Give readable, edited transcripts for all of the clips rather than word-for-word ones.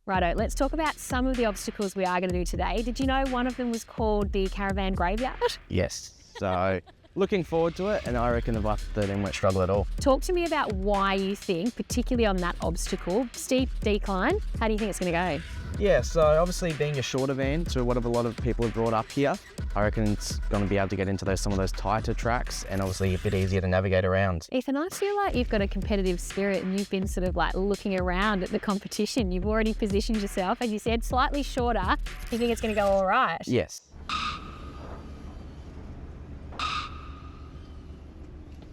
Righto, let's talk about some of the obstacles we are going to do today. Did you know one of them was called the Caravan Graveyard? Yes. So looking forward to it, and I reckon the bus 13 won't struggle at all. Talk to me about why you think, particularly on that obstacle, steep decline, how do you think it's going to go? Yeah, so obviously being a shorter van to what a lot of people have brought up here, I reckon it's going to be able to get into some of those tighter tracks and obviously a bit easier to navigate around. Ethan, I feel like you've got a competitive spirit and you've been sort of like looking around at the competition. You've already positioned yourself, as you said, slightly shorter. You think it's going to go all right? Yes.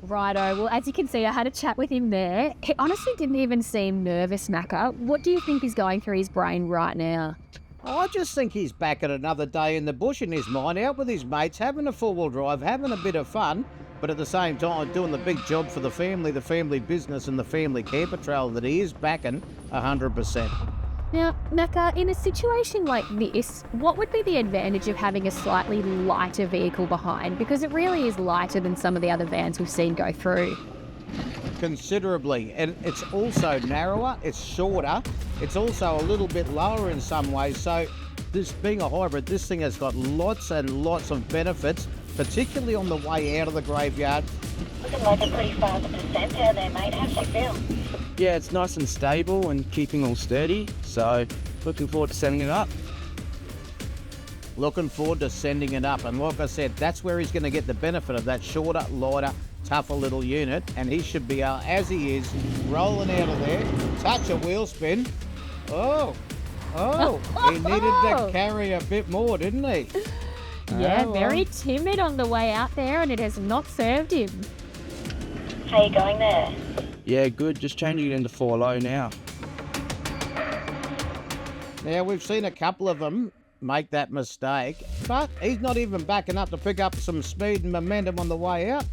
Righto. Well, as you can see, I had a chat with him there. He honestly didn't even seem nervous, Macca. What do you think is going through his brain right now? I just think he's back at another day in the bush in his mind, out with his mates, having a four-wheel drive, having a bit of fun, but at the same time doing the big job for the family business and the family care patrol that he is backing 100%. Now, Macca, in a situation like this, what would be the advantage of having a slightly lighter vehicle behind? Because it really is lighter than some of the other vans we've seen go through. Considerably, and it's also narrower, it's shorter, it's also a little bit lower in some ways, so this being a hybrid, this thing has got lots and lots of benefits, particularly on the way out of the graveyard. Looking like a pretty fast descent out there, mate. How's it feel? Yeah, it's nice and stable and keeping all sturdy, so looking forward to sending it up. Looking forward to sending it up, and like I said, that's where he's going to get the benefit of that shorter, lighter, tougher little unit, and he should be, as he is, rolling out of there, touch a wheel spin. He needed to carry a bit more, didn't he? Yeah, very timid on the way out there, and it has not served him. How you going there? Yeah, good. Just changing it into 4 low now. Now, we've seen a couple of them make that mistake, but he's not even backing up to pick up some speed and momentum on the way out.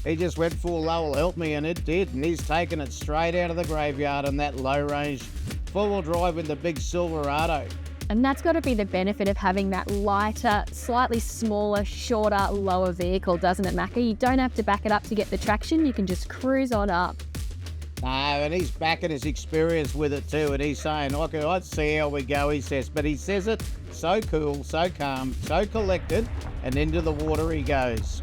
He just went full low, help me, and it did, and he's taken it straight out of the graveyard on that low-range four-wheel drive in the big Silverado. And that's got to be the benefit of having that lighter, slightly smaller, shorter, lower vehicle, doesn't it, Macca? You don't have to back it up to get the traction. You can just cruise on up. No, and he's backing his experience with it too, and he's saying, okay, let's see how we go, he says. But he says it so cool, so calm, so collected, and into the water he goes.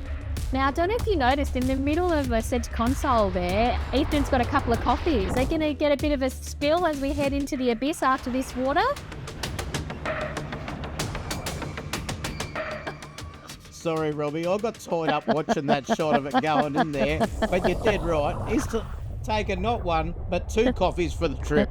Now, I don't know if you noticed, in the middle of the centre console there, Ethan's got a couple of coffees. They're going to get a bit of a spill as we head into the abyss after this water. Sorry, Robbie, I got tied up watching that shot of it going in there, but you're dead right. He's taken not one, but 2 coffees for the trip.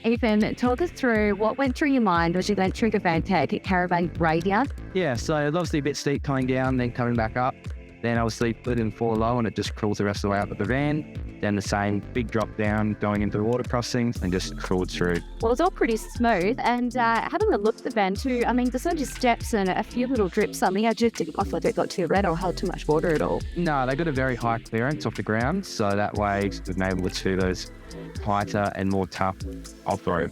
Ethan, talk us through what went through your mind as you went through the Vantec at Caravan Graveyard. Yeah, so it's obviously a bit steep coming down, then coming back up. Then obviously put it in 4 low and it just crawls the rest of the way up with the van. Then the same big drop down going into the water crossings and just crawled through. Well, it's all pretty smooth, and having a look at the van too, I mean, there's no just steps and a few little drips. Something I just didn't like it got too red or held too much water at all. No, they got a very high clearance off the ground, so that way we've been able to do those tighter and more tough off-road.